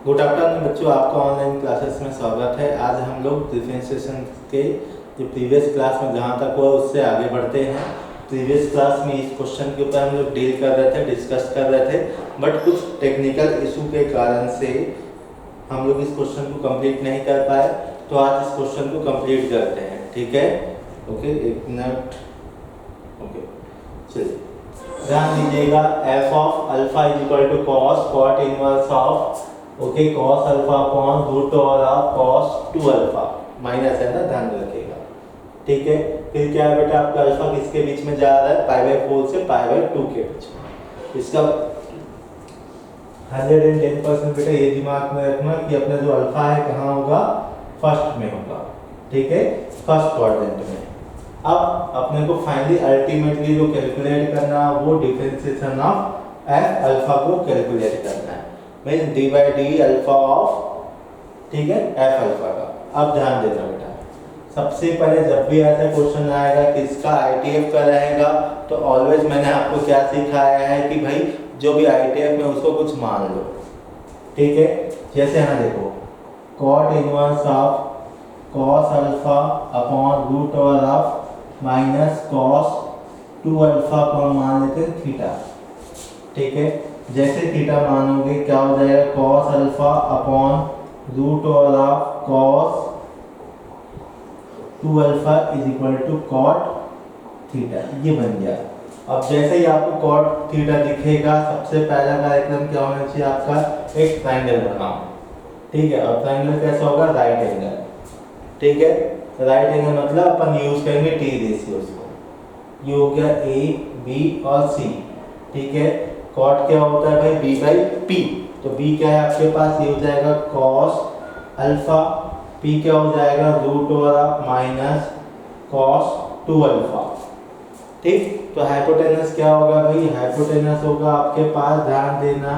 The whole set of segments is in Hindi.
गुड आफ्टरनून बच्चों, आपका ऑनलाइन क्लासेस में स्वागत है। आज हम लोग डिफरेंशिएशन के जो प्रीवियस क्लास में जहाँ तक हुआ उससे आगे बढ़ते हैं। प्रीवियस क्लास में इस क्वेश्चन के ऊपर हम लोग डील कर रहे थे, डिस्कस कर रहे थे, बट कुछ टेक्निकल इशू के कारण से हम लोग इस क्वेश्चन को कंप्लीट नहीं कर पाए। तो आज इस क्वेश्चन को कंप्लीट करते हैं, ठीक है? ओके, एक मिनट। ओके, चलिए ध्यान दीजिएगा। F of alpha is equal to cot inverse of cos alpha upon root over of cos 2 alpha minus है ना, ध्यान रखिएगा, ठीक है। फिर क्या है बेटा, आपका अल्फा किसके बीच में जा रहा है? π/4 से π/2 के बीच में। इसका 110% बेटा ये दिमाग में रखना कि अपना जो अल्फा है कहाँ होगा? फर्स्ट में होगा, ठीक है, फर्स्ट क्वाड्रेंट में। अब अपने को फाइनली अल्टीमेटली जो कैलकुलेट करना है वो डिफरेंशिएशन ऑफ एफ अल्फा को कैलकुलेट करना है, मीन डी/डी अल्फा ऑफ, ठीक है, एफ अल्फा का। अब ध्यान देना बेटा, सबसे पहले जब भी ऐसा क्वेश्चन आएगा किसका आईटीएफ का रहेगा, तो ऑलवेज मैंने आपको क्या सिखाया है कि भाई जो भी आईटीएफ में उसको कुछ मान लो, ठीक है। जैसे यहाँ देखो, cot inverse of cos alpha upon root over of minus cos 2 alpha को हम मान लेते हैं थीटा, ठीक है। जैसे थीटा मानोगे क्या हो जाएगा? Cos alpha upon root over of cos 2 alpha is equal to cot theta, ये बन गया। अब जैसे ही आपको कॉट थीटा दिखेगा, सबसे पहला कार्यक्रम क्या होना चाहिए आपका? एक ट्रायंगल बनाओ, ठीक है। अब ट्रायंगल कैसा होगा? राइट एंगल, ठीक है। राइट एंगल मतलब अपन यूज करेंगे टी रेशियोज को। ये हो गया ए, बी और सी, ठीक है। कॉट क्या होता है भाई? b/p, तो b क्या है आपके पास? ये हो जाएगा cos अल्फा, p क्या हो जाएगा? Root over of minus cos 2 alpha, ठीक। तो हाइपोटेनस क्या होगा भाई? हाइपोटेनस होगा आपके पास, ध्यान देना,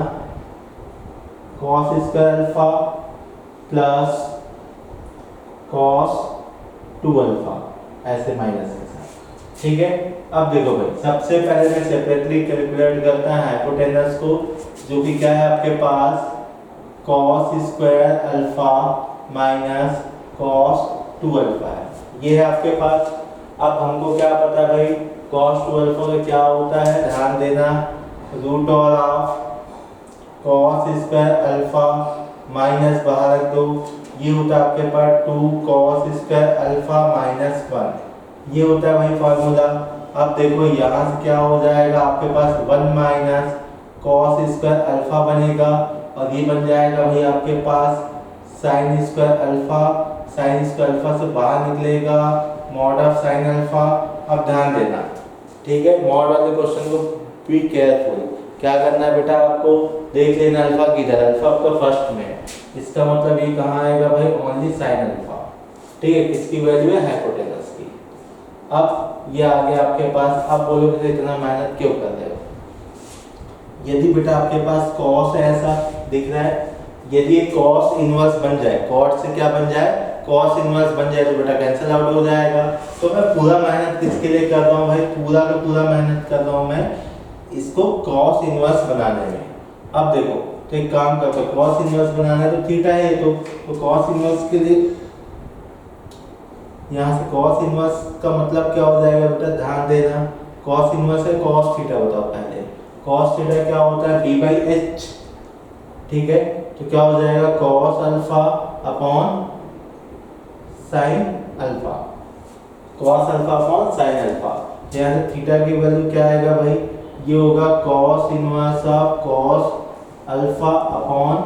cos square alpha plus cos 2 alpha, ऐसे माइनस के साथ, ठीक है। अब देखो भाई, सबसे पहले मैं सेपरेटली कैलकुलेट करता है हाइपोटेनस को, जो कि क्या है आपके पास? cos square alpha minus cos 2 alpha है, ये है आपके पास। अब हमको क्या पता है भाई? cos 2 अल्फा का क्या होता है? ध्यान देना, root over of cos square alpha minus बाहर रख दो, ये होता है आपके पास 2 cos स्क्वायर अल्फा माइनस 1, ये होता है भाई फार्मूला। अब देखो यहाँ से क्या हो जाएगा आपके पास? 1 माइनस कॉस स्क्वायर अल्फा बनेगा, और ये बन जाएगा भाई आपके पास sine square alpha. Sine square alpha से बाहर निकलेगा मॉड ऑफ साइन अल्फा। अब ध्यान देना, ठीक है, मॉड वाले क्वेश्चन को बी केयरफुल। क्या करना है बेटा आपको? देख लेना अल्फा किधर, अल्फा आपका फर्स्ट में है, इसका मतलब ये कहाँ आएगा भाई? ओनली साइन अल्फा, ठीक है। किसकी वैल्यू है? हाइपोटेनस की। अब ये आ गया आपके पास। अब बोलोगे तो इतना मेहनत क्यों कर रहे हो? यदि बेटा आपके पास कॉस ऐसा दिख रहा है, यदि कॉस इनवर्स बन जाए, कॉट से क्या बन जाए? कॉस इनवर्स बन जाए, तो बेटा कैंसिल आउट हो जाएगा। तो मैं पूरा मेहनत किसके लिए कर रहा हूँ भाई? पूरा का पूरा मेहनत कर रहा हूँ मैं इसको कॉस इनवर्स बनाने में। अब देखो, तो एक काम करते हैं, कॉस इनवर्स बनाना है तो थीटा है, तो कॉस इनवर्स के लिए यहाँ से cos इनवर्स का मतलब क्या हो जाएगा बेटा? ध्यान देना, cos इनवर्स है cos थीटा, बताओ पहले cos थीटा क्या होता है? b/h, ठीक है। तो क्या हो जाएगा? cos alpha upon sin alpha, cos alpha upon sin alpha. यहाँ से थीटा की वैल्यू क्या आएगा भाई? ये होगा cos inverse of cos alpha upon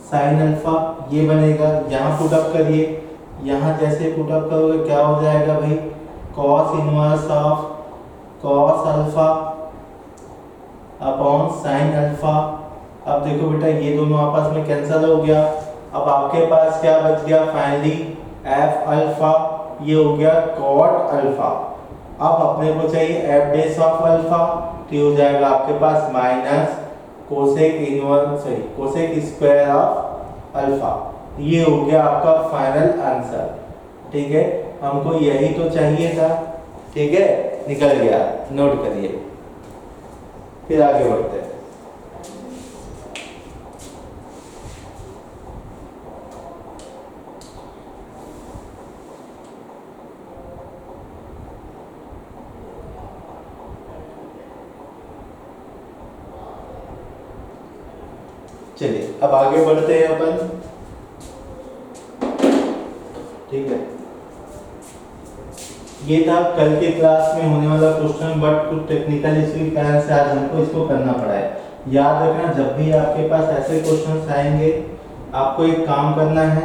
sin alpha, ये बनेगा। यहाँ पुट अप करिए, यहाँ जैसे पुट अप करोगे क्या हो जाएगा भाई? cos inverse of cos alpha upon sin alpha. अब देखो बेटा, ये दोनों आपस में कैंसिल हो गया। अब आपके पास क्या बच गया फाइनली? f अल्फा, ये हो गया cot अल्फा। अब अपने को चाहिए f डेश ऑफ अल्फा, तो ये हो जाएगा आपके पास minus cosec inverse, sorry cosec square of alpha. ये हो गया आपका फाइनल आंसर, ठीक है। हमको यही तो चाहिए था, ठीक है, निकल गया, नोट करिए। फिर आगे बढ़ते हैं। चलिए अब आगे बढ़ते हैं अपन। ठीक है, ये था कल के क्लास में होने वाला क्वेश्चन, बट कुछ टेक्निकल इश्यू की कारण से आज हमको इसको करना पड़ा है। याद रखना, जब भी आपके पास ऐसे क्वेश्चंस आएंगे आपको एक काम करना है,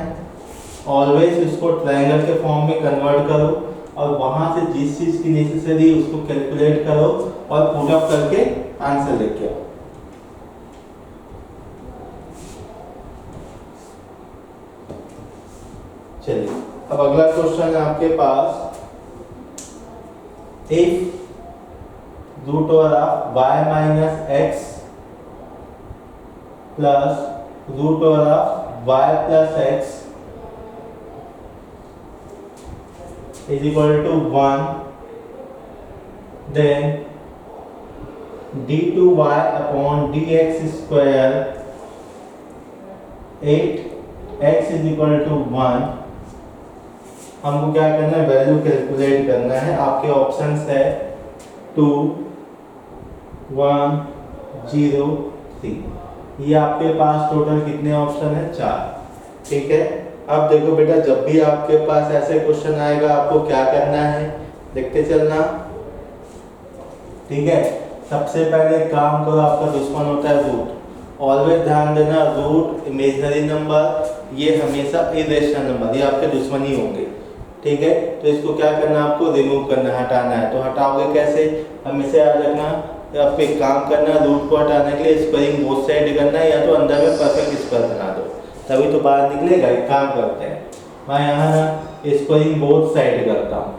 ऑलवेज इसको ट्रायंगल के फॉर्म में कन्वर्ट करो और वहां से जिस चीज की नेसेसरी उसको कैलकुलेट करो और पुट अप करके आंसर लेके आओ। चलिए अब अगला क्वेश्चन है आपके पास, if root over of y minus x plus root over of y plus x is equal to 1, then d2y upon dx square 8x is equal to 1। हमको क्या करना है, वैल्यू कैलकुलेट करना है। आपके ऑप्शंस है 2, 1, 0, 3। ये आपके पास टोटल कितने ऑप्शन है, 4। ठीक है, अब देखो बेटा, जब भी आपके पास ऐसे क्वेश्चन आएगा आपको क्या करना है, देखते चलना। ठीक है, सबसे पहले काम करो, आपका दुश्मन होता है रूट। ऑलवेज ध्यान देना, रूट इमेजिनरी नंबर ये हमेशा इरेशनल नंबर, ये आपके दुश्मन ही होंगे। ठीक है, तो इसको क्या करना, आपको रिमूव करना है, हटाना है। तो हटाओगे कैसे, हमेशा याद रखना, आपको एक काम करना, रूट को हटाने के लिए स्क्वायरिंग बोथ साइड करना है, या तो अंदर में परफेक्ट स्क्वायर बना दो तभी तो बाहर निकलेगा। एक काम करते हैं, मैं यहाँ ना स्क्वायरिंग बोथ साइड करता हूँ।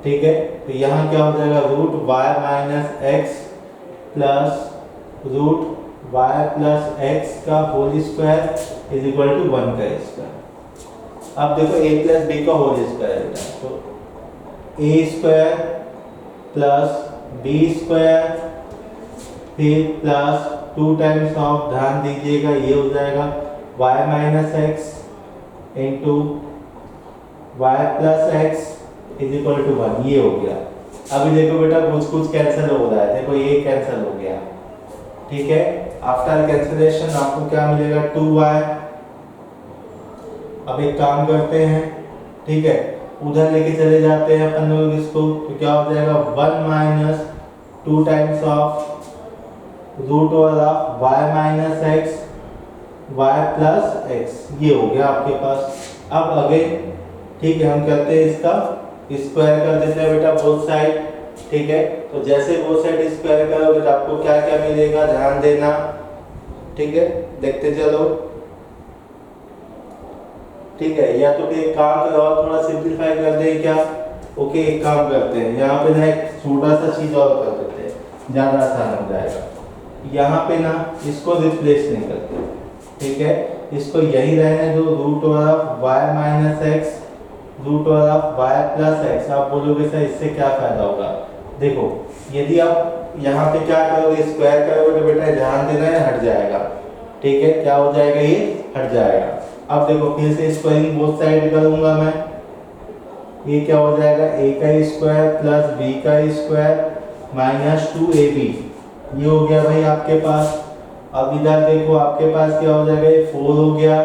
ठीक है, तो यहाँ क्या हो जाएगा, root y minus x plus root y plus x का whole square is equal to 1 का स्क्वायर। अब देखो a प्लस बी का होल स्क्वायर है, तो a square plus b square फिर प्लस 2 टाइम्स ऑफ, ध्यान दीजिएगा ये हो जाएगा y minus x into y plus x is equal to 1, ये हो गया। अभी देखो बेटा कुछ कैंसिल हो रहा है, देखो ये कैंसिल हो गया। ठीक है, आफ्टर कैंसिलेशन आपको क्या मिलेगा, 2y। अब एक काम करते हैं, ठीक है, उधर लेके चले जाते हैं अपन लोग इसको, तो क्या हो जाएगा, 1 minus 2 times of root over of y minus x y plus x, ये हो गया आपके पास। अब अगेन ठीक है, हम करते हैं इसका स्क्वायर कर देते हैं बेटा बोथ साइड। ठीक है, तो जैसे बोथ साइड स्क्वायर करोगे तो आपको क्या क्या मिलेगा, ध्यान देना। ठीक है, देखते चलो। ठीक है, या तो एक काम करो और थोड़ा सिंपलीफाई कर दें क्या। ओके, एक काम करते हैं, यहाँ पे ना एक छोटा सा चीज और कर देते हैं, ज्यादा आसान हो जाएगा। यहाँ पे ना इसको रिप्लेस नहीं करते, ठीक है, इसको यही रहने दो, root over of y minus x root over of y plus x. आप बोलोगे सर इससे क्या फायदा होगा, देखो यदि आप यहाँ पे क्या करोगे, स्क्वायर करोगे तो बेटा ध्यान देना है हट जाएगा। ठीक है, क्या हो जाएगा, ये हट जाएगा। अब देखो फिर से स्क्वायरिंग बोथ साइड करूंगा मैं, ये क्या हो जाएगा, a का स्क्वायर प्लस b का स्क्वायर माइनस 2ab, ये हो गया भाई आपके पास। अब इधर देखो आपके पास क्या हो जाएगा, ये 4 हो गया।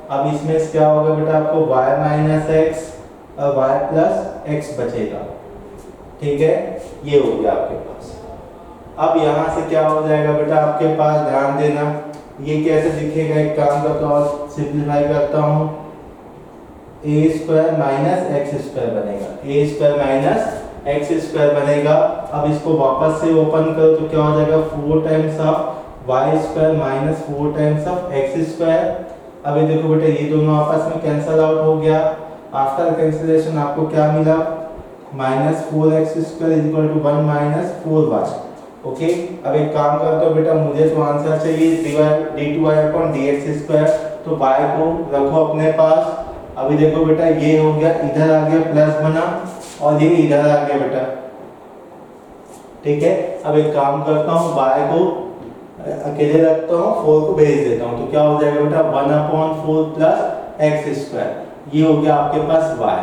अब इसमें क्या होगा बेटा, आपको y माइनस एक्स और y प्लस एक्स बचेगा। ठीक है, ये हो गया आपके पास। अब यहाँ से क्या हो जाएगा बेटा आपके पास, ध्यान देना, ये कैसे दिखेगा, एक काम करता हूँ सिंपलीफाई करता हूँ, ए स्क्वायर माइनस एक्स स्क्वायर बनेगा, ए स्क्वायर माइनस एक्स स्क्वायर बनेगा। अब इसको वापस से ओपन करो तो क्या हो जाएगा, 4 times of y square minus 4 times of x square. अभी देखो बेटा ये दोनों आपस में कैंसल आउट हो गया। आफ्टर कैंसिलेशन आपको क्या मिला, minus 4x square is equal to 1 minus 4y। Okay, अब एक काम करते हो बेटा, मुझे तो आंसर चाहिए d2y अपॉन dx स्क्वायर, तो y को रखो अपने पास। अभी देखो बेटा ये हो गया, इधर आ गया प्लस बना और ये इधर आ गया बेटा। ठीक है, अब एक काम करता हूँ, y को अकेले रखता हूँ, 4 को भेज देता हूँ, तो क्या हो जाएगा बेटा 1/4 प्लस एक्स स्क्वायर, ये हो गया आपके पास y।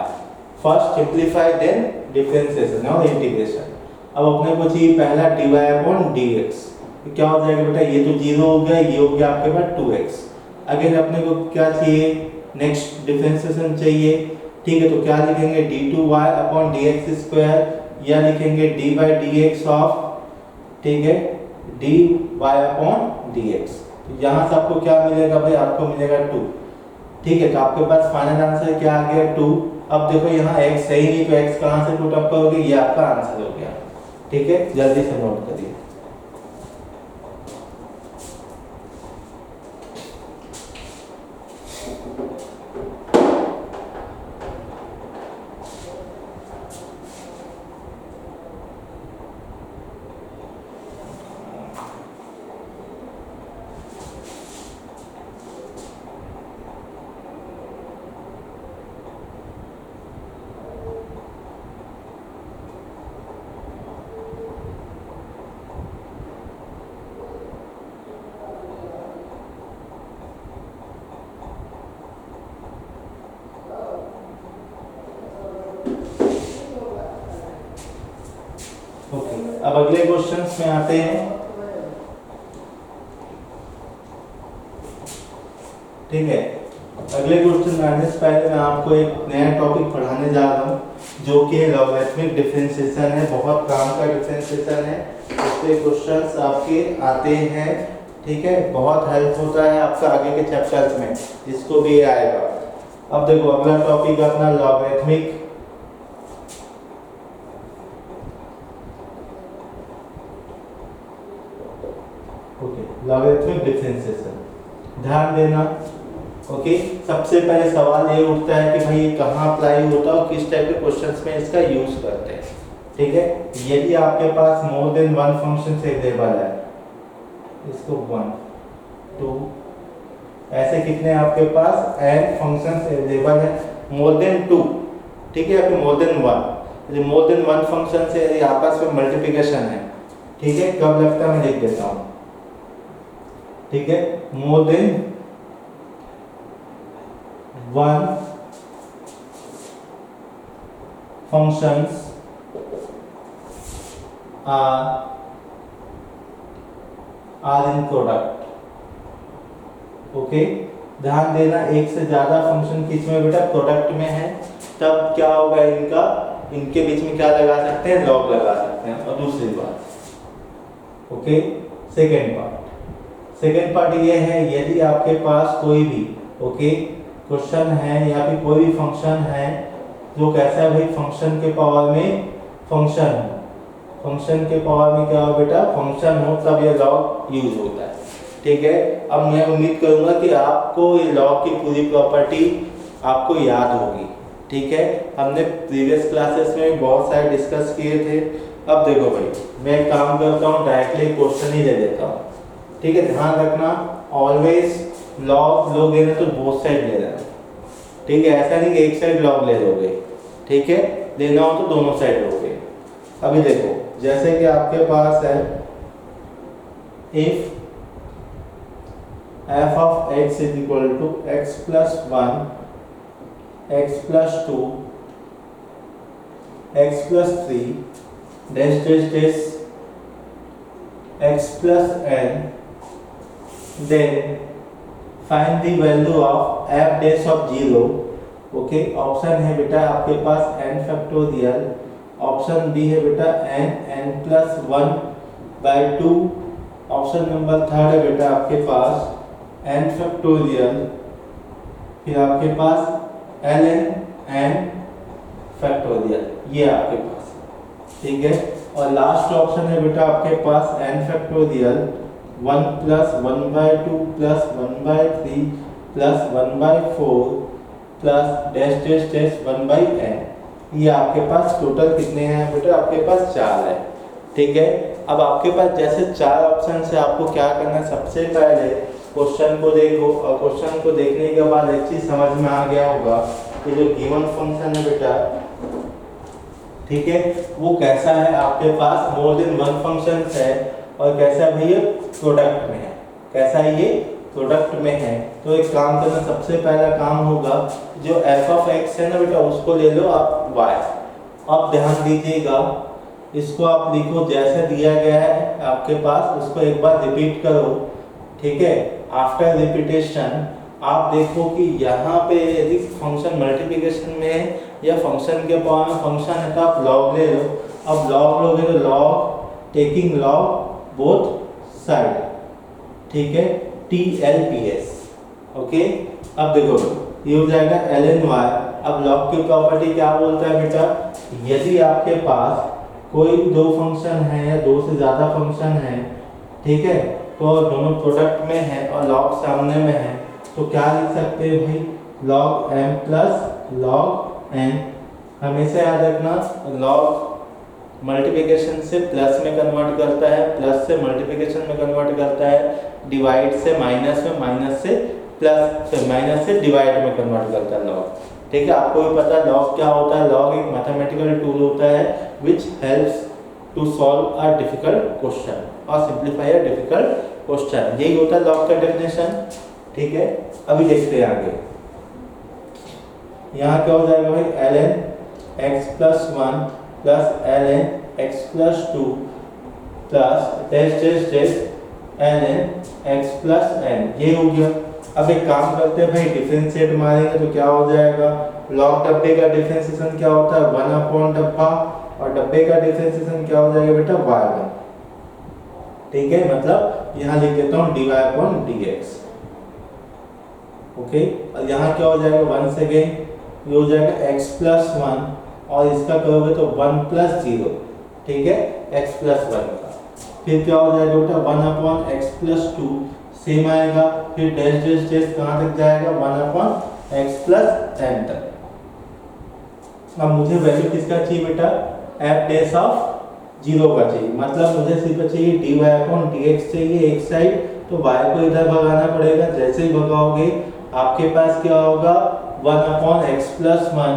First simplify then differentiation और इंटीग्रेशन। अब अपने को चाहिए पहला dy अपॉन dx, तो क्या हो जाएगा बेटा, ये तो 0 हो गया, ये हो गया आपके पास 2x। अगर अपने को क्या चाहिए, नेक्स्ट डिफरेंशिएशन चाहिए, ठीक है, तो क्या लिखेंगे d2y अपॉन dx स्क्वायर या लिखेंगे d बाई dx ऑफ, ठीक है, dy अपॉन dx। तो यहाँ से आपको क्या मिलेगा भाई, आपको मिलेगा 2, ठीक है। तो आपके पास फाइनल आंसर क्या आ गया 2। अब देखो यहाँ x सही नहीं, तो x कहाँ से पुट अप करोगे, ये आपका आंसर हो गया, ठीक है। जल्दी से नोट करिए। ओके, अब अगले क्वेश्चंस में आते हैं, ठीक है। अगले क्वेश्चन में आने से पहले मैं आपको एक नया टॉपिक पढ़ाने जा रहा हूँ, जो कि लॉगरिथमिक डिफरेंशिएशन है। बहुत काम का डिफरेंशिएशन है, इसके क्वेश्चंस आपके आते हैं, ठीक है। बहुत हेल्प होता है आपका आगे के चैप्टर्स में, जिसको भी आएगा। अब देखो अगला टॉपिक अपना लॉगरिथमिक लॉगरिथमिक डिफरेंशिएशन। ध्यान देना, ओके। सबसे पहले सवाल ये उठता है कि भाई ये कहाँ अप्लाई होता है और किस टाइप के क्वेश्चंस में इसका यूज करते हैं, ठीक है। यदि आपके पास more than one function available है, इसको 1 2 ऐसे कितने आपके पास n फंक्शंस अवेलेबल है, मोर देन 2, ठीक है, या फिर मोर देन 1। यदि मोर देन 1 फंक्शन से यदि आपस में मल्टीप्लिकेशन है, ठीक है, कब लगता है मैं लिख देता हूँ, ठीक है। More than 1 functions are in product, okay. ध्यान देना, एक से ज्यादा फंक्शन किसमें बेटा, प्रोडक्ट में है, तब क्या होगा, इनके बीच में क्या लगा सकते हैं, लॉग लगा सकते हैं। और दूसरी बात, ओके, सेकेंड पार्ट ये है, यदि आपके पास कोई भी, ओके, क्वेश्चन है या फिर कोई भी फंक्शन है जो कैसा है भाई, फंक्शन के पावर में फंक्शन हो, फंक्शन के पावर में क्या हो बेटा, फंक्शन हो, तब ये लॉग यूज होता है, ठीक है। अब मैं उम्मीद करूंगा कि आपको ये लॉग की पूरी प्रॉपर्टी आपको याद होगी, ठीक है। हमने प्रीवियस क्लासेस में बहुत सारे डिस्कस किए थे। अब देखो भाई, मैं एक काम करता हूँ, डायरेक्टली क्वेश्चन ही ले लेता हूँ, ठीक है। ध्यान रखना, ऑलवेज लॉग लोगे ना तो बोथ साइड ले लेना, ठीक है। ऐसा नहीं कि एक साइड लॉग ले लोगे, ठीक है, लेना हो तो दोनों साइड लोगे। अभी देखो, जैसे कि आपके पास है if f of x is equal to x plus 1, x plus 2, x plus 3, dash dash dash x plus n, then find the value of f dash of 0, okay. Option है बेटा आपके पास n फैक्टोरियल, ऑप्शन बी है बेटा n plus 1/2, option number third है बेटा आपके पास n फैक्टोरियल, फिर आपके पास ln फैक्टोरियल, ये आपके पास, ठीक है। और लास्ट ऑप्शन है बेटा आपके पास n factorial 1 plus 1/2 plus 1/3 plus 1/4 plus dash dash dash 1/n। ये आपके पास टोटल कितने हैं बेटा, आपके पास 4 है, ठीक है। अब आपके पास जैसे 4 ऑप्शन से आपको क्या करना है, सबसे पहले क्वेश्चन को देखो, और क्वेश्चन को देखने के बाद एक चीज समझ में आ गया होगा कि जो गिवन फंक्शन है बेटा, ठीक है, वो कैसा है, आपके पास मोर देन वन फंक्शन है और कैसा भैया, प्रोडक्ट में है। कैसा है ये, प्रोडक्ट में है। तो एक काम करना, सबसे पहला काम होगा, जो f of x है ना बेटा, उसको ले लो आप y। अब ध्यान दीजिएगा, इसको आप लिखो जैसे दिया गया है आपके पास, उसको एक बार रिपीट करो, ठीक है। आफ्टर रिपीटेशन आप देखो कि यहाँ पे यदि फंक्शन मल्टीप्लिकेशन में है या फंक्शन के पावर में फंक्शन है तो आप लॉग ले लो। अब लॉग लोगे तो log taking log both side, ठीक है, TLPS, ओके। अब देखो ये हो जाएगा ln y। अब लॉग की प्रॉपर्टी क्या बोलता है बेटा, यदि आपके पास कोई दो फंक्शन है या दो से ज़्यादा फंक्शन है, ठीक है, तो दोनों प्रोडक्ट में है और लॉग सामने में है, तो क्या लिख सकते हैं भाई, log m plus log n। हमेशा याद रखना लॉग मल्टीप्लिकेशन से प्लस में कन्वर्ट करता है, प्लस से मल्टीप्लिकेशन में कन्वर्ट करता है, डिवाइड से माइनस में, माइनस से प्लस, फिर माइनस से डिवाइड में कन्वर्ट करता है लॉग, ठीक है। आपको भी पता है लॉग क्या होता है, लॉग एक मैथमेटिकल टूल होता है which helps to solve a difficult question और सिंप्लीफाई अ डिफिकल्ट क्वेश्चन, यही होता है लॉग का डेफिनेशन, ठीक है। अभी देखते हैं आगे, यहाँ क्या हो जाएगा भाई, ln x plus 1 plus ln x plus 2 plus ln x plus n, ये हो गया। अब एक काम करते हैं भाई, डिफरेंशिएट मारेंगे तो क्या हो जाएगा, लॉग डब्बे का डिफरेंशिएशन क्या होता है 1 अपॉन डब्बा, और डब्बे का डिफरेंशिएशन क्या हो जाएगा बेटा y1, ठीक है। मतलब यहाँ लिख देता हूँ dy अपॉन dx, ओके। और यहाँ क्या हो जाएगा 1 से अगेन ये हो जाएगा x प्लस 1 और इसका करोगे तो 1 प्लस 0, ठीक है, x प्लस 1 का। फिर क्या हो जाएगा बेटा 1 अपॉन x प्लस 2 सेम आएगा, फिर डैश डैश डैश कहाँ तक जाएगा 1 अपॉन x प्लस n तक। अब मुझे वैल्यू किसका चाहिए बेटा, f डैश ऑफ 0 का चाहिए, मतलब मुझे सिर्फ चाहिए dy अपॉन dx चाहिए एक साइड, तो y को इधर भगाना पड़ेगा। जैसे ही भगाओगे आपके पास क्या होगा 1 upon x plus 1,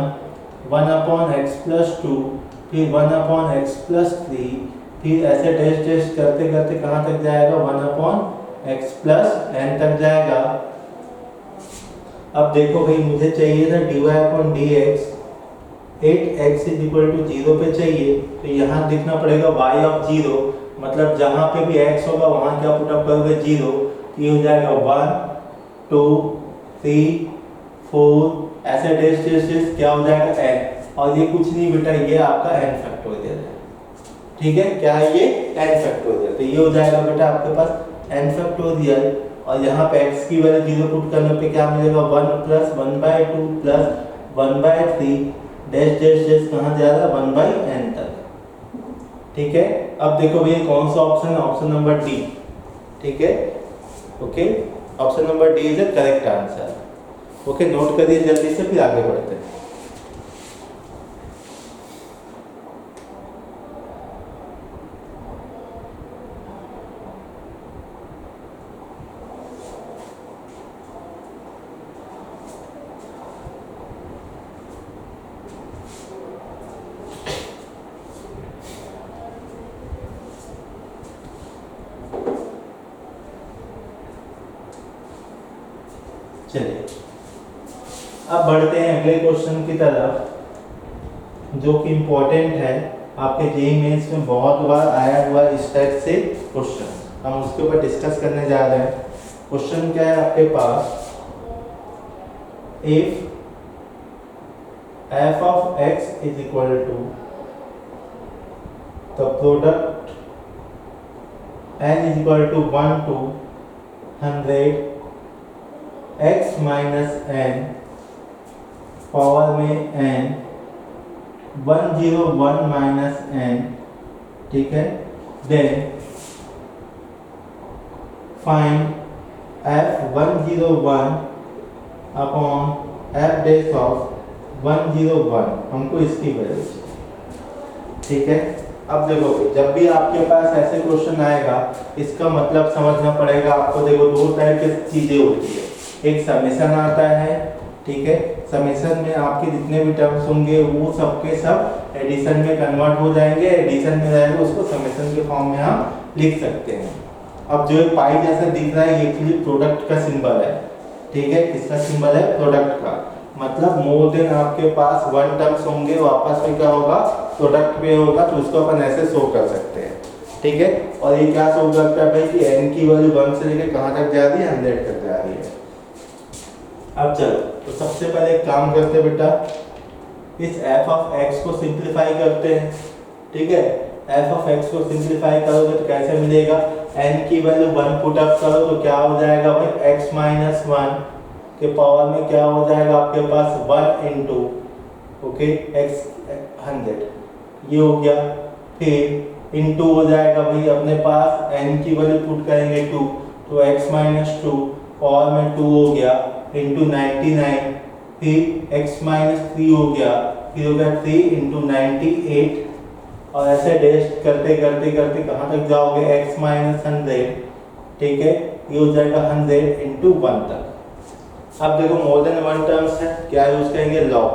1 upon x plus 2, फिर 1 अपॉन x प्लस 3, फिर ऐसे डैश डैश करते करते कहाँ तक जाएगा 1 अपॉन x प्लस n तक जाएगा। अब देखो भाई मुझे चाहिए था dy upon dx, 8x is equal to 0 पे चाहिए, तो यहाँ लिखना पड़ेगा y ऑफ 0, मतलब जहाँ पे भी x होगा वहाँ क्या पुट अप करोगे 0, ये हो जाएगा 1 2 3 4, ऐसे डैश डैश डैश क्या हो जाएगा n, और ये कुछ नहीं बेटा ये आपका n फैक्टोरियल है, ठीक है। क्या है ये n फैक्टोरियल, तो ये हो जाएगा बेटा आपके पास n फैक्टोरियल, और यहाँ पे x की वैल्यू 0 पुट करने पे क्या मिलेगा 1 plus 1/2 plus 1/3 dash dash dash कहाँ जा रहा है 1/n तक, ठीक है। अब देखो भैया कौन सा ऑप्शन है, ऑप्शन नंबर डी, ठीक है, okay. Option number D is the correct answer, okay. Note करिए जल्दी से, फिर आगे बढ़ते हैं। चलिए अब बढ़ते हैं अगले क्वेश्चन की तरफ, जो कि इम्पोर्टेंट है, आपके जेईई मेंस में बहुत बार आया हुआ इस टाइप से क्वेश्चन, हम उसके ऊपर डिस्कस करने जा रहे हैं। क्वेश्चन क्या है आपके पास, if f of x is equal to the product n is equal to 1 to 100 x minus n power में n 101 माइनस n, ठीक है। Then find f101 upon f dash of 101, हमको इसकी वैल्यू चाहिए, ठीक है। अब देखो जब भी आपके पास ऐसे क्वेश्चन आएगा इसका मतलब समझना पड़ेगा आपको। देखो दो टाइप की चीजें होती है, एक समेशन आता है, ठीक है। समेशन में आपके जितने भी टर्म्स होंगे वो सबके सब एडिशन में कन्वर्ट हो जाएंगे, एडिशन में रहेगा उसको समेशन के फॉर्म में हम लिख सकते हैं। अब जो एक पाई जैसा दिख रहा है ये एक्चुअली प्रोडक्ट का सिंबल है, ठीक है। किसका सिंबल है, प्रोडक्ट का। मतलब मोर देन आपके पास 1 टर्म्स होंगे, वापस में क्या होगा, प्रोडक्ट पे होगा, तो उसको अपन ऐसे शो कर सकते हैं। ठीक है, और ये क्या शो करता है भाई कि n की वैल्यू 1 से लेकर कहाँ तक जा रही है, 100 तक जा रही है। अब चलो, तो सबसे पहले एक काम करते हैं बेटा, इस f ऑफ x को सिंप्लीफाई करते हैं। ठीक है, f ऑफ x को सिंप्लीफाई करोगे तो कैसे मिलेगा, n की वैल्यू 1 पुट अप करो तो क्या हो जाएगा भाई, x माइनस 1 के पावर में क्या हो जाएगा आपके पास 1 इंटू ओके x 100, ये हो गया। फिर इंटू हो जाएगा भाई अपने पास n की वैल्यू पुट करेंगे 2, तो x माइनस 2 पावर में 2 हो गया इंटू 99, फिर x माइनस 3 हो गया, फिर हो गया 3 इंटू 98, और ऐसे डैश करते करते करते कहाँ तक जाओगे, x माइनस 100। ठीक है, ये हो जाएगा 100 इंटू 1 तक। अब देखो मोर देन 1 टर्म्स है, क्या यूज करेंगे, लॉग।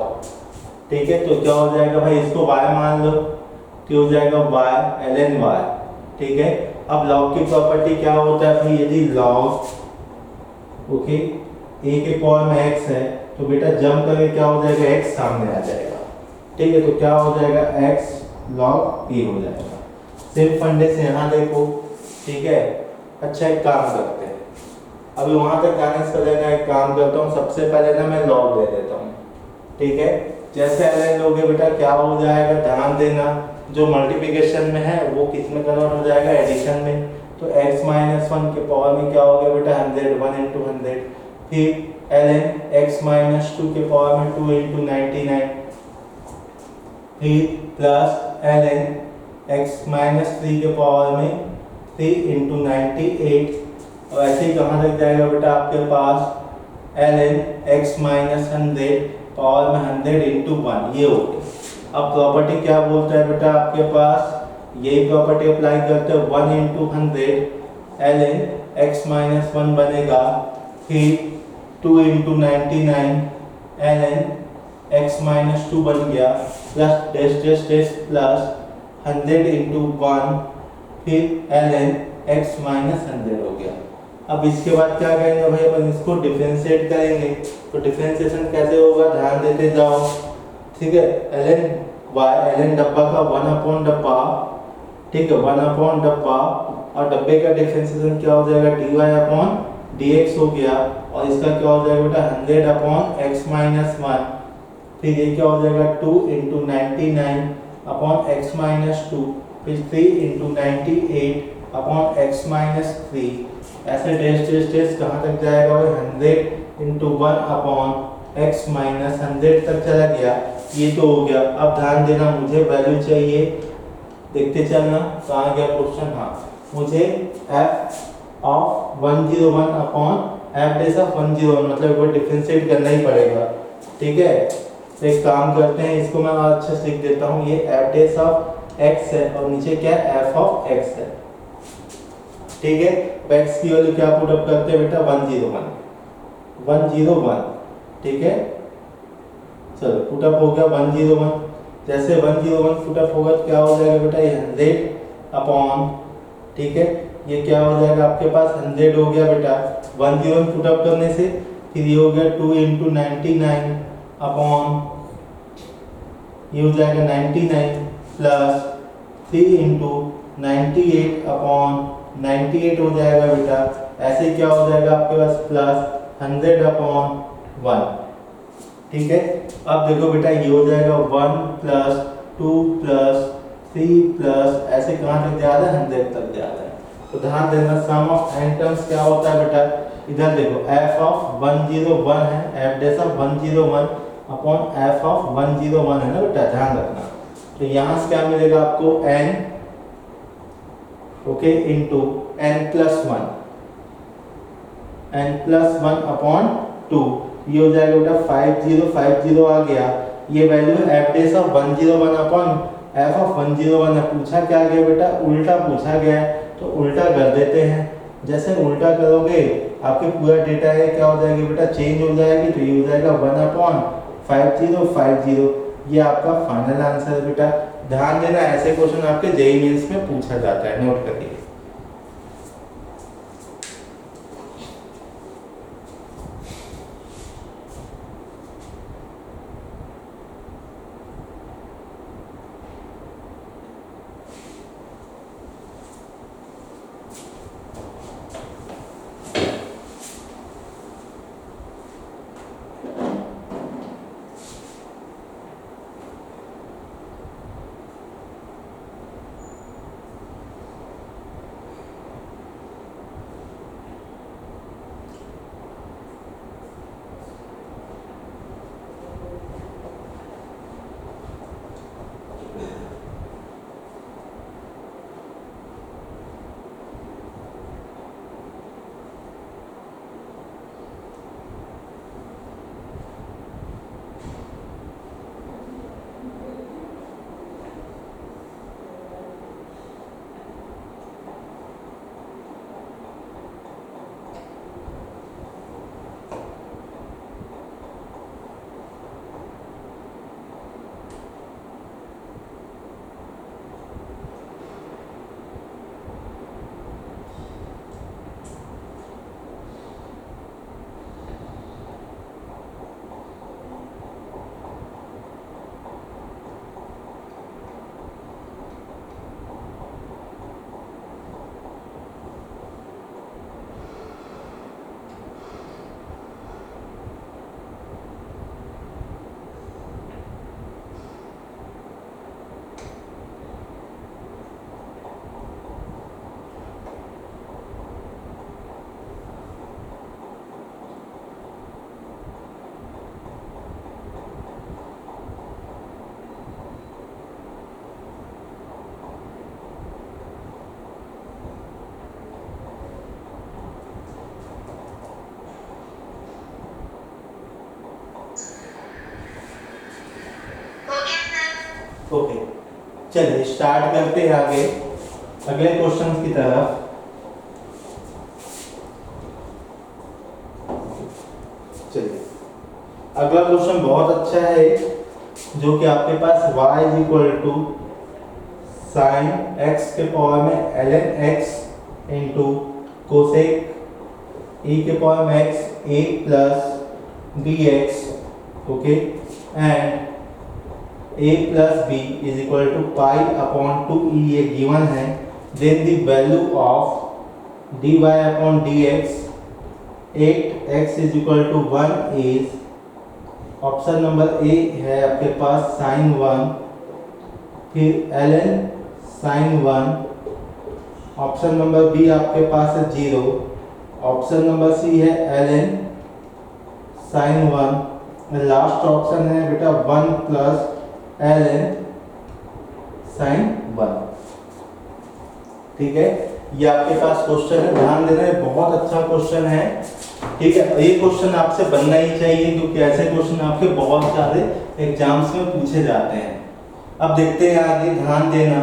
ठीक है, तो क्या हो जाएगा भाई, इसको y मान लो, तो हो जाएगा y ln y। ठीक है, अब लॉग की प्रॉपर्टी क्या होता है भाई, यदि लॉग ओके a के पावर में x है तो बेटा जंप करके क्या हो जाएगा, x सामने आ जाएगा। ठीक है, तो क्या हो जाएगा, x log a हो जाएगा। सिर्फ फंडे से यहाँ देखो। ठीक है, अच्छा एक काम करते हैं, अभी वहां तक जाने से पहले ना एक काम करता हूँ, सबसे पहले ना मैं लॉग ले देता हूँ। ठीक है, जैसे ln लोगे बेटा क्या हो जाएगा, ध्यान देना, जो मल्टीप्लिकेशन में है वो किस में कन्वर्ट हो जाएगा, एडिशन में। तो x माइनस 1 के पावर में क्या हो गया बेटा, 100, 1 इंटू 100, फिर ln x माइनस 2 के पावर में 2 इंटू 99, फिर प्लस ln x माइनस 3 के पावर में 3 इंटू 98, और ऐसे ही कहाँ तक जाएगा बेटा आपके पास ln x माइनस 100 पावर में 100 इंटू 1, ये हो गया। अब प्रॉपर्टी क्या बोलता है बेटा आपके पास, यही प्रॉपर्टी अप्लाई करते हैं, 1 इंटू 100 ln x माइनस 1 बनेगा, फिर 2 इंटू 99 ln x माइनस 2 बन गया, plus dash dash dash plus 100 into 1, फिर ln x माइनस 100 हो गया। अब इसके बाद क्या करेंगे भाई, अपन इसको डिफरेंशिएट करेंगे। तो डिफरेंशिएशन कैसे होगा, ध्यान देते जाओ। ठीक है, ln y, ln डब्बा का 1 अपॉन डब्बा, ठीक है 1 अपॉन डब्बा, और डब्बे का डिफरेंशिएशन क्या हो जाएगा, dy अपॉन dx हो गया, और इसका क्या हो जाएगा बेटा 100 अपॉन x माइनस 1, फिर ये क्या हो जाएगा 2 इंटू 99 अपॉन x माइनस 2, फिर 3 इंटू 98 अपॉन x माइनस 3, ऐसे डैश डैश डैश कहाँ तक जाएगा भाई, 100 इंटू 1 अपॉन x माइनस 100 तक चला गया। ये तो हो गया। अब ध्यान देना, मुझे वैल्यू चाहिए, देखते चलना कहाँ गया क्वेश्चन। हाँ, मुझे f of 101 upon f dash of 101, मतलब वो डिफरेंशिएट करना ही पड़ेगा। ठीक है, तो एक काम करते हैं, इसको मैं अच्छा सीख देता हूँ। ये f डैश ऑफ x है और नीचे क्या है, f ऑफ x है। ठीक है, x की वैल्यू क्या पुट अप करते हैं बेटा, 101। ठीक है, चलो पुट अप हो गया 101। जैसे 101 पुट अप होगा तो क्या हो जाएगा बेटा, ये 100 अपॉन, ठीक है ये क्या हो जाएगा आपके पास 100 हो गया बेटा 101 पुट अप करने से। फिर ये हो गया 2 इंटू 99 अपॉन, ये हो जाएगा 99 प्लस 3 इंटू 98 अपॉन 98 हो जाएगा बेटा। ऐसे क्या हो जाएगा आपके पास प्लस 100 अपॉन 1। ठीक है, अब देखो बेटा ये हो जाएगा 1 प्लस 2 प्लस 3 प्लस, ऐसे कहाँ तक जा रहा है 100 तक जा रहा है। तो ध्यान देना सम ऑफ n टर्म्स क्या होता है बेटा, इधर देखो f ऑफ 101 है, f dash of 101 upon f of 101 है ना बेटा, ध्यान रखना। तो यहाँ से क्या मिलेगा आपको n okay into n plus 1 upon 2, ये हो जाएगा बेटा 50 आ गया। ये वैल्यू है f dash of 101 upon f of 101 है। पूछा क्या गया बेटा, उल्टा पूछा गया है, तो उल्टा कर देते हैं। जैसे उल्टा करोगे आपके पूरा डेटा है क्या हो जाएगी बेटा, चेंज हो जाएगी। तो ये हो जाएगा 1 अपॉन 50, ये आपका फाइनल आंसर है बेटा। ध्यान देना, ऐसे क्वेश्चन आपके जेईई मेंस में पूछा जाता है, नोट करिए। चलिए स्टार्ट करते हैं आगे अगले क्वेश्चन की तरफ। चलिए अगला क्वेश्चन बहुत अच्छा है जो कि आपके पास y is equal to sine x के पावर में ln x into cosec e के पावर में x a plus bx, okay, and a plus b is equal to pi upon 2e ये गिवन है। Then the value of dy upon dx 8x is equal to 1 is, option number A है आपके पास साइन 1, फिर ln sine 1, option number B आपके पास है 0, ऑप्शन नंबर सी है ln साइन 1, लास्ट ऑप्शन है बेटा 1 प्लस ln साइन 1। ठीक है, ये आपके पास क्वेश्चन है, ध्यान देना है, बहुत अच्छा क्वेश्चन है। ठीक है, ये क्वेश्चन आपसे बनना ही चाहिए क्योंकि ऐसे क्वेश्चन आपके बहुत सारे एग्जाम्स में पूछे जाते हैं। अब देखते हैं आगे, ध्यान देना,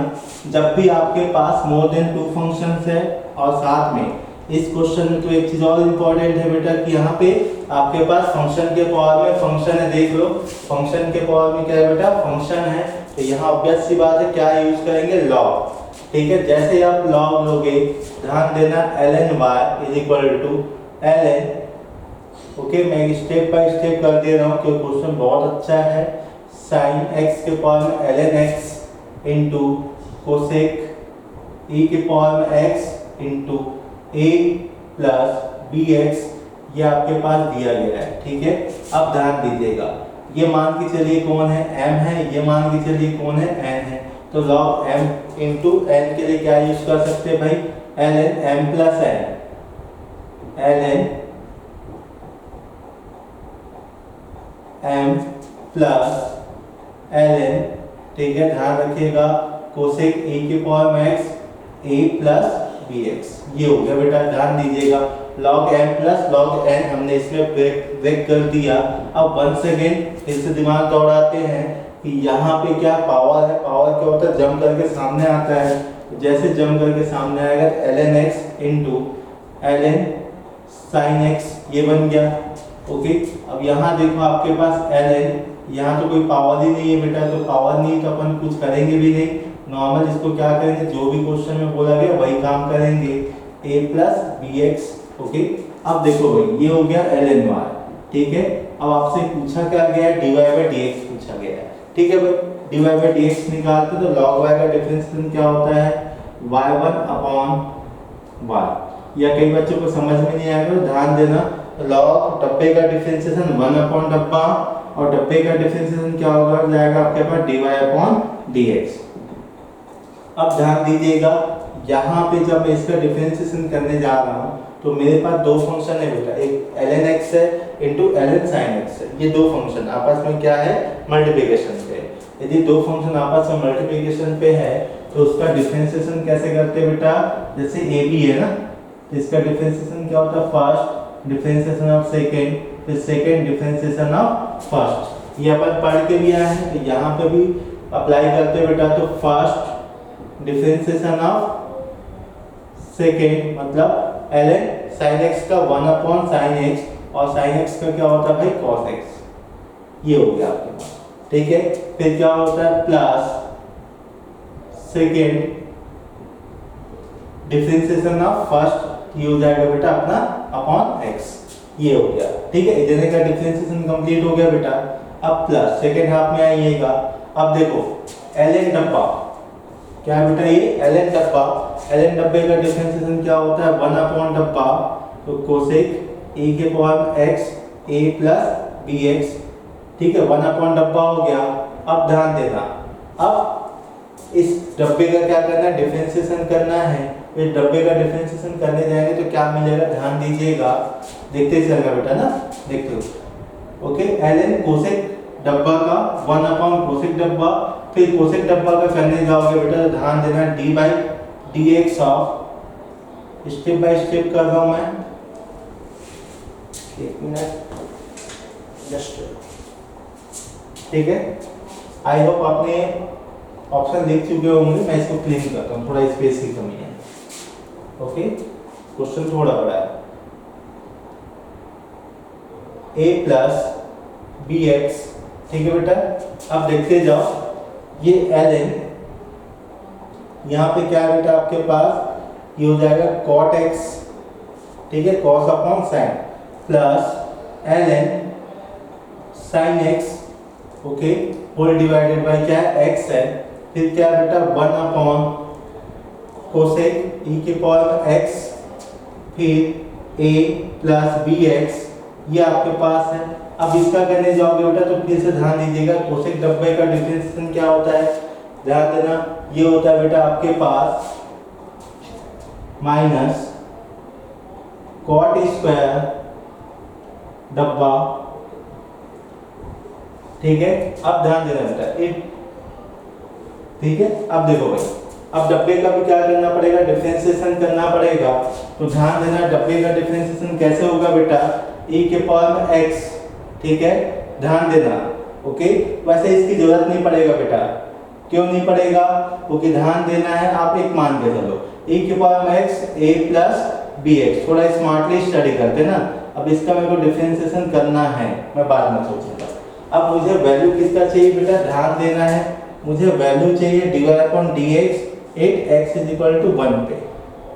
जब भी आपके पास मोर देन 2 फंक्शंस है और साथ में इस क्वेश्चन में तो एक चीज और इम्पोर्टेंट है बेटा कि यहाँ पे आपके पास फंक्शन के पावर में फंक्शन है, देख लो फंक्शन के पावर में क्या है बेटा, फंक्शन है, तो यहाँ ऑब्वियस सी बात है क्या यूज करेंगे, लॉग। ठीक है, जैसे ही आप लॉग लोगे, ध्यान देना ln y is equal to ln, okay, मैं स्टेप बाय स्टेप कर दे रहा हूँ क्योंकि क्वेश्चन बहुत अच्छा है, साइन x के पावर में ln x into cosec e के पावर में x into a plus bx, ये आपके पास दिया गया है। ठीक है, अब ध्यान दीजिएगा, ये मान के चलिए कौन है, m है, ये मान के चलिए कौन है, n है, तो log m इंटू n के लिए क्या यूज कर सकते हैं भाई, ln m plus n, ln m plus ln, ठीक है, ध्यान रखिएगा, कोसेक e के पावर में x a प्लस bx, ये हो गया बेटा, ध्यान दीजिएगा, log m plus log n हमने इसमें ब्रेक कर दिया। अब वंस अगेन फिर से दिमाग दौड़ाते हैं कि यहाँ पे क्या पावर है, पावर क्या होता है, जम करके सामने आता है, जैसे जम करके सामने आएगा तो ln x into ln sine x, ये बन गया। ओके, अब यहाँ देखो आपके पास ln, यहाँ तो कोई पावर ही नहीं है बेटा, तो पावर नहीं तो अपन कुछ करेंगे भी नहीं, नॉर्मल इसको क्या करेंगे, जो भी क्वेश्चन में बोला गया वही काम करेंगे, a प्लस bx। ओके, अब देखो भाई ये हो गया ln y। ठीक है, अब आपसे पूछा क्या गया है, dy बाई dx पूछा गया है। ठीक है भाई, dy बाई dx निकालते तो log y का डिफरेंशिएशन क्या होता है, y1 अपॉन y, या कई बच्चों को समझ में नहीं आएगा तो ध्यान देना, log डब्बे का डिफरेंशिएशन 1 अपॉन डब्बा, और डब्बे का डिफरेंशिएशन क्या होगा, जाएगा आपके पास dy अपॉन dx। अब ध्यान दीजिएगा, यहाँ पे जब मैं इसका डिफरेंशिएशन करने जा रहा हूँ तो मेरे पास दो फंक्शन है बेटा, एक ln x है इंटू ln sin x है, ये दो फंक्शन आपस में क्या है, मल्टीप्लिकेशन पे। यदि दो फंक्शन आपस में मल्टीप्लिकेशन पे है तो उसका डिफरेंशिएशन कैसे करते हैं बेटा, जैसे a b है ना, तो इसका डिफरेंशिएशन क्या होता है, फर्स्ट डिफरेंशिएशन ऑफ सेकेंड, फिर सेकेंड डिफरेंशिएशन ऑफ फर्स्ट, ये अपन पढ़ के भी आए हैं, तो यहाँ पे भी अप्लाई करते हैं बेटा, तो फर्स्ट डिफरेंशिएशन ऑफ सेकेंड मतलब ln sin x का 1 अपॉन sin x, और sin x का क्या होता है भाई cos x, ये हो गया आपके पास। ठीक है, फिर क्या होता है plus second differentiation of first, ये हो जाएगा बेटा अपना अपॉन x, ये हो गया। ठीक है, इधर का डिफरेंशिएशन कंप्लीट हो गया बेटा। अब प्लस सेकेंड हाफ में आइएगा, अब देखो ln डब्बा क्या है बेटा, ये ln डब्बा, ln डब्बे का डिफरेंशिएशन क्या होता है, 1 अपॉन डब्बा, तो कोसेक e के power x a plus bx। ठीक है, 1 अपॉन डब्बा हो गया। अब ध्यान देना, अब इस डब्बे का क्या करना है, डिफरेंशिएशन करना है, इस डब्बे का डिफरेंशिएशन करने जाएंगे तो क्या मिलेगा, ध्यान दीजिएगा, देखते चलेगा बेटा ना, देखते हो। ओके, ln कोसेक डब्बा का 1 अपॉन कोसेक डब्बा, फिर कोसेक डब्बा का करने जाओगे बेटा तो ध्यान देना D by D x of, step by step कर रहा हूं मैं, एक मिनट जस्ट। ठीक है, आई होप आपने ऑप्शन लिख चुके होंगे, मैं इसको क्लीन करता हूँ, थोड़ा स्पेस की कमी है। ओके, क्वेश्चन थोड़ा बड़ा है। a प्लस बी एक्स, ठीक है बेटा। अब देखते जाओ, ये ln, यहाँ पे क्या है बेटा आपके पास, ये हो जाएगा cot x, ठीक है, cos upon sine, plus ln sin x, okay, whole divided by क्या है, x है, फिर क्या है बेटा 1 अपॉन कोसेक e के पावर x, फिर a प्लस बी एक्स, ये आपके पास है। अब इसका करने जाओगे बेटा तो फिर से ध्यान दीजिएगा, कोसेक 90 का डिफरेंशिएशन क्या होता है, ध्यान देना, ये होता है बेटा आपके पास माइनस कॉट स्क्वायर डब्बा, ठीक है। अब ध्यान देना बेटा, ठीक है। अब देखो भाई, अब डब्बे का भी क्या करना पड़ेगा, डिफरेंशिएशन करना पड़ेगा। तो ध्यान देना, डब्बे का डिफरेंशिएशन कैसे होगा बेटा, e के पावर में x, ठीक है, ध्यान देना। ओके, वैसे इसकी जरूरत नहीं पड़ेगा बेटा, क्यों नहीं पड़ेगा, क्योंकि ध्यान देना है, आप एक मान के चलो, e के पावर में x a plus b x, थोड़ा स्मार्टली स्टडी करते ना। अब इसका मेरे को डिफरेंशिएशन करना है, मैं बाद में सोचूंगा। अब मुझे वैल्यू किसका चाहिए बेटा, ध्यान देना है, मुझे वैल्यू चाहिए dy upon dx at x is equal to 1 पे,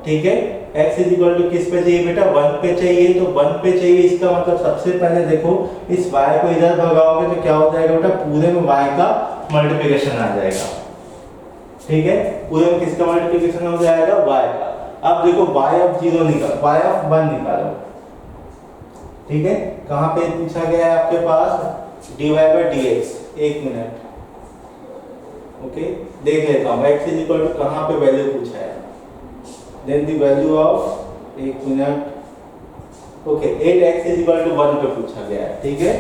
ठीक है। x इज इक्वल टू किस पे चाहिए बेटा, 1 पे चाहिए, तो 1 पे चाहिए, इसका मतलब सबसे पहले देखो, इस y को इधर भगाओगे तो क्या हो जाएगा बेटा, पूरे में y का मल्टीप्लिकेशन आ जाएगा, ठीक है, पूरे में किसका मल्टीप्लिकेशन हो जाएगा, y का। अब देखो y ऑफ 0 निकाल, y ऑफ 1 निकालो, ठीक है। कहाँ पे पूछा गया है आपके पास, dy बाय dx, एक मिनट, ओके, देख लेता हूँ x इज इक्वल टू कहाँ पे वैल्यू पूछा है, देन द वैल्यू ऑफ, एक minute, okay, 8x is equal to 1 पे पूछा गया है, ठीक है,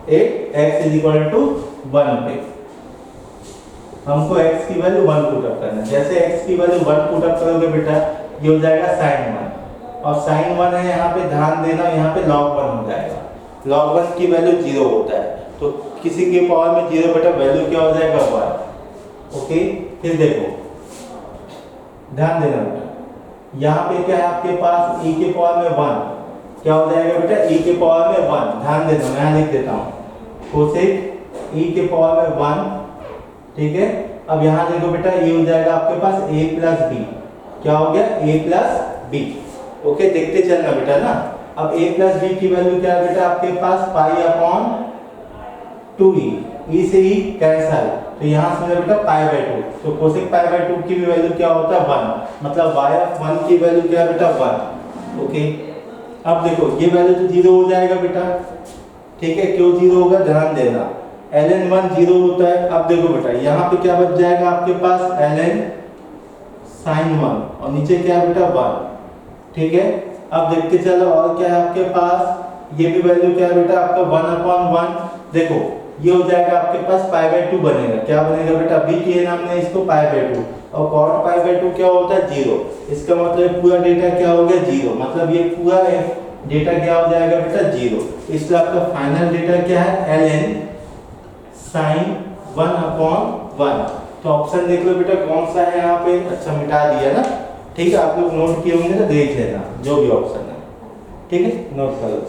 8x इज इक्वल टू 1 पे हमको x की वैल्यू 1 पुट अप करना है। जैसे x की वैल्यू 1 पुट अप करोगे बेटा, ये हो जाएगा sin 1, और sin 1 है यहाँ पे, ध्यान देना, यहाँ पे log 1 हो जाएगा, log 1 की वैल्यू 0 होता है, तो किसी के पावर में 0 बेटा, वैल्यू क्या हो जाएगा 1, ओके। फिर देखो, ध्यान देना बेटा, यहाँ पे क्या है आपके पास, e के पावर में 1, क्या हो जाएगा बेटा, e के पावर में 1, ध्यान देना, मैं यहाँ लिख देता हूँ, कोसेक e के पावर में 1, ठीक है। अब यहाँ देखो बेटा, ये हो जाएगा आपके पास a प्लस बी, क्या हो गया, a प्लस बी, ओके, देखते चलना बेटा ना। अब a प्लस बी की वैल्यू क्या है बेटा आपके पास, पाई अपॉन 2e, e से e कैंसल, तो यहाँ से बेटा पाई बाय 2, तो कोसेक पाई बाय 2 की भी वैल्यू क्या होता है 1, मतलब y ऑफ 1 की वैल्यू क्या है बेटा 1, ओके। अब देखो, ये वैल्यू तो 0 हो जाएगा बेटा, ठीक है, क्यों 0 होगा, ध्यान देना, ln 1 0 होता है। अब देखो बेटा, यहाँ पे क्या बच जाएगा आपके पास, ln sin 1, और नीचे क्या है बेटा 1, ठीक है। अब देखते चलो, और क्या है आपके पास, ये भी वैल्यू क्या है बेटा आपका 1 अपॉन 1, देखो ये हो जाएगा आपके पास पाई बाय 2 बनेगा, क्या बनेगा बेटा, अभी किए ना हमने इसको पाई बाय 2, और cot पाई बाय 2 क्या होता है 0, इसका मतलब पूरा डेटा क्या हो गया 0, मतलब ये पूरा डेटा क्या हो जाएगा बेटा 0, इसलिए आपका फाइनल डेटा क्या है, ln sin 1 अपॉन 1। तो ऑप्शन देख लो बेटा कौन सा है यहाँ पे, अच्छा मिटा दिया ना, ठीक है, आप लोग नोट किए होंगे तो देख लेना जो भी ऑप्शन है, ठीक है, नोट कर लो।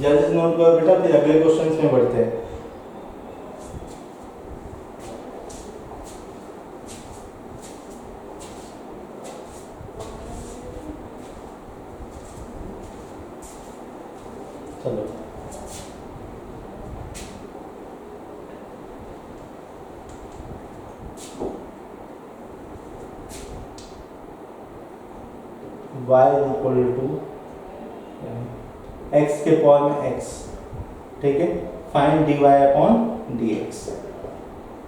जल्दी से नोट करो बेटा, फिर अगले क्वेश्चंस में बढ़ते हैं। चलो, y इक्वल टू x के पावर में x, ठीक है, फाइंड dy अपॉन dx,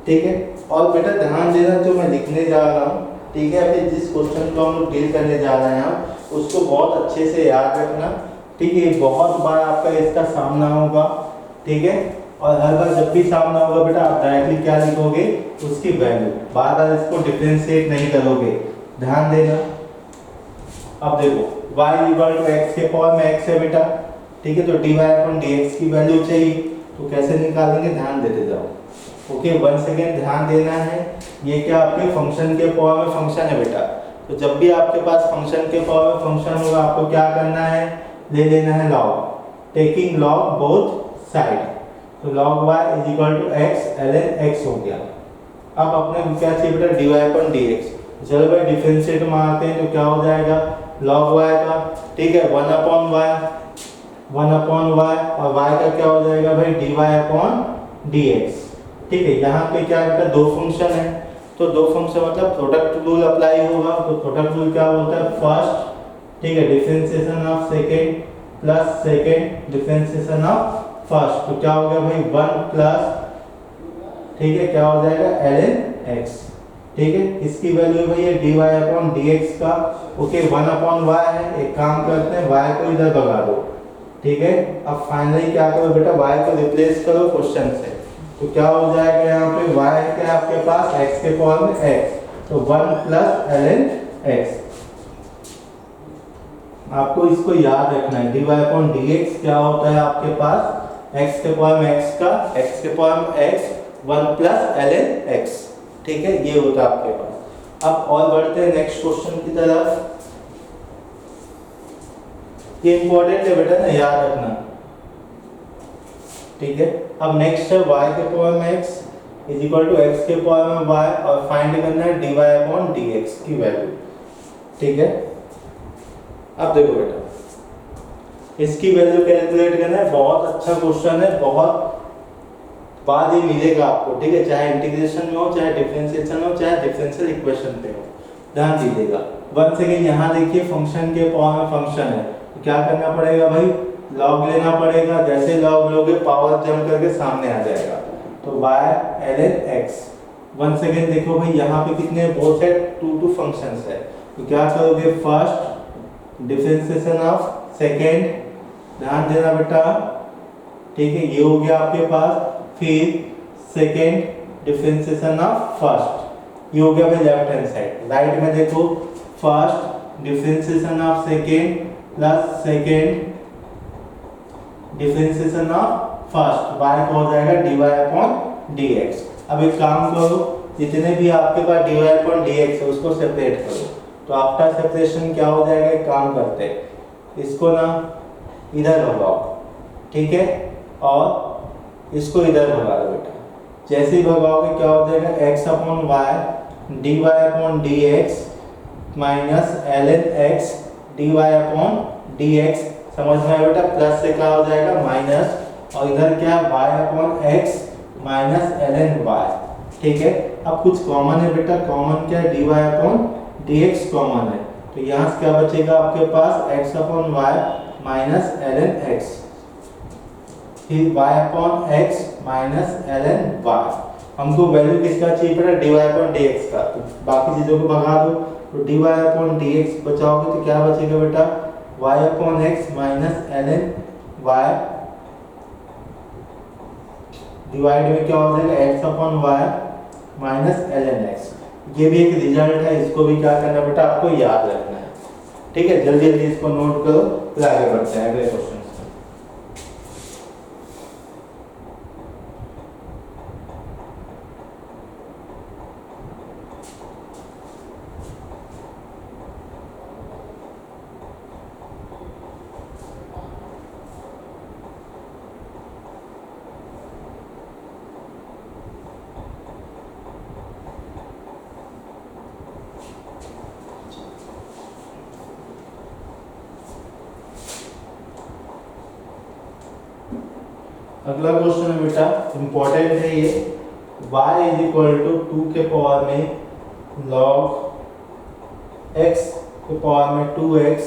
ठीक है। और बेटा ध्यान देना, जो मैं लिखने जा रहा हूँ, ठीक है, फिर जिस क्वेश्चन को हम लोग डील करने जा रहे हैं हम उसको बहुत अच्छे से याद रखना, ठीक है, बहुत बार आपका इसका सामना होगा, ठीक है, और हर बार जब भी सामना होगा बेटा आप डायरेक्टली क्या लिखोगे, उसकी वैल्यू, बार बार इसको डिफरेंशिएट नहीं करोगे, ध्यान देना। अब देखो, y इक्वल टू x के पावर में x है बेटा, ठीक है। तो dy अपॉन dx की वैल्यू चाहिए, तो कैसे निकालेंगे, ध्यान देते जाओ। ओके, 1 सेकेंड ध्यान देना है। ये क्या आपके फंक्शन के पावर में फंक्शन है बेटा, तो जब भी आपके पास फंक्शन के पावर में फंक्शन होगा आपको क्या करना है, ले लेना है log, taking log both side. तो log y is equal to x ln x हो गया। अब अपने को क्या चाहिए बेटा, dy अपॉन dx। चलो भाई डिफरेंशिएट मारते हैं, तो क्या हो जाएगा log y का, ठीक है, 1 अपॉन y और y का क्या हो जाएगा भाई, dy अपॉन dx, ठीक है। यहाँ पे क्या बेटा, दो फंक्शन है, तो दो फंक्शन मतलब प्रोडक्ट रूल अप्लाई होगा। तो प्रोडक्ट रूल क्या होता है, फर्स्ट, ठीक है, differentiation of second plus second differentiation of first. तो क्या हो गया भाई 1 प्लस, ठीक है, क्या हो जाएगा ln x, ठीक है। इसकी वैल्यू भाई है dy अपॉन dx का। ओके, 1 अपॉन y है, एक काम करते हैं y को इधर भगा दो, ठीक है। अब फाइनली क्या करो बेटा, y को रिप्लेस करो क्वेश्चन से, तो क्या हो जाएगा यहाँ पे y क्या आपके पास x के पावर में x, तो 1 प्लस ln x। आपको इसको याद रखना है, dy अपॉन dx क्या होता है आपके पास, x के पावर में x का, x के पावर में x 1 प्लस ln x, ठीक है, ये होता है आपके पास। अब और बढ़ते हैं नेक्स्ट क्वेश्चन की तरफ। ये इंपॉर्टेंट है बेटा ना, याद रखना, ठीक है। अब नेक्स्ट है y के पावर में x is equal to x के पावर में y, और फाइंड करना है dy अपॉन dx की वैल्यू, ठीक है। अब देखो बेटा, इसकी वैल्यू कैलकुलेट करना है, बहुत अच्छा क्वेश्चन है, बहुत बाद ही मिलेगा आपको, ठीक है, चाहे इंटीग्रेशन में हो, चाहे डिफरेंशिएशन में हो, चाहे डिफरेंशियल इक्वेशन पे हो, ध्यान दीजिएगा। वन सेकेंड यहाँ देखिए फंक्शन के पावर में फंक्शन है, तो क्या करना पड़ेगा भाई, लॉग लेना पड़ेगा, जैसे लॉग लोगे पावर जम करके सामने आ जाएगा, तो y ln x। One second देखो भाई यहाँ पे कितने बोथ है, टू फंक्शंस है, तो क्या करोगे, फर्स्ट डिफरेंशिएशन ऑफ सेकेंड, ध्यान देना बेटा, ठीक है, ये हो गया आपके पास, फिर सेकेंड डिफरेंशिएशन ऑफ फर्स्ट, ये हो गया भाई लेफ्ट हैंड साइड। राइट में देखो, first differentiation of second plus second differentiation of first, y का हो जाएगा dy अपॉन dx। अब एक काम करो, जितने भी आपके पास dy अपॉन dx है उसको सेपरेट करो, तो आफ्टर सेपरेशन क्या हो जाएगा, एक काम करते हैं, इसको ना इधर भगाओ, ठीक है, और इसको इधर भगा दो बेटा। जैसे ही भगाओगे क्या हो जाएगा, x upon y dy upon dx minus ln x dy upon dx, समझ में आया बेटा, प्लस से क्या हो जाएगा माइनस, और इधर क्या y upon x minus ln y, ठीक है। अब कुछ कॉमन है बेटा, कॉमन क्या है, dy अपॉन dx कॉमन है, तो यहाँ से क्या बचेगा आपके पास, x upon y minus ln x, फिर y upon x minus ln y। हमको वैल्यू किसका चाहिए बेटा, dy अपॉन dx का, तो बाकी चीजों को भगा दो, तो dy अपॉन dx बचाओगे तो क्या बचेगा बेटा, y upon x minus ln y, divide में क्या हो जाएगा, x upon y minus ln x। ये भी एक रिजल्ट है, इसको भी क्या करना बेटा, आपको याद रखना है, ठीक है। जल्दी जल्दी इसको नोट करो, फिर आगे बढ़ते हैं अगले क्वेश्चन। अगला क्वेश्चन है बेटा, इंपॉर्टेंट है ये, y इज इक्वल टू 2 के पावर में log x के पावर में 2x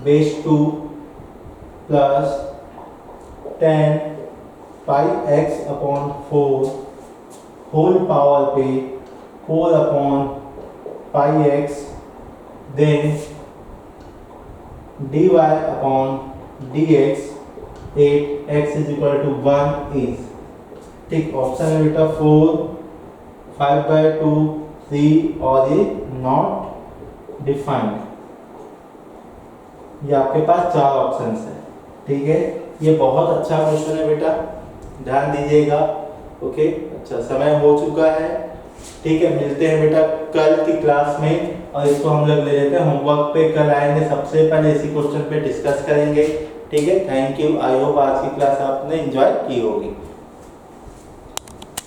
base 2 plus 10 pi x upon 4 whole power पे 4 upon pi x, then dy upon dx 8x is equal to 1 is, ठीक, ऑप्शन है बेटा 4, 5/2, 3 और ये नॉट डिफाइंड। ये आपके पास 4 ऑप्शंस है। ठीक है, ये बहुत अच्छा क्वेश्चन है बेटा, ध्यान दीजिएगा। ओके, अच्छा समय हो चुका है। ठीक है, मिलते हैं बेटा कल की क्लास में, और इसको हम लोग ले लेते हैं होमवर्क पे। कल आएंगे, सबसे पहले इसी क्वेश्चन पे डिस्कस करेंगे। ठीक है, थैंक यू। आई होप आज की क्लास आपने एंजॉय की होगी।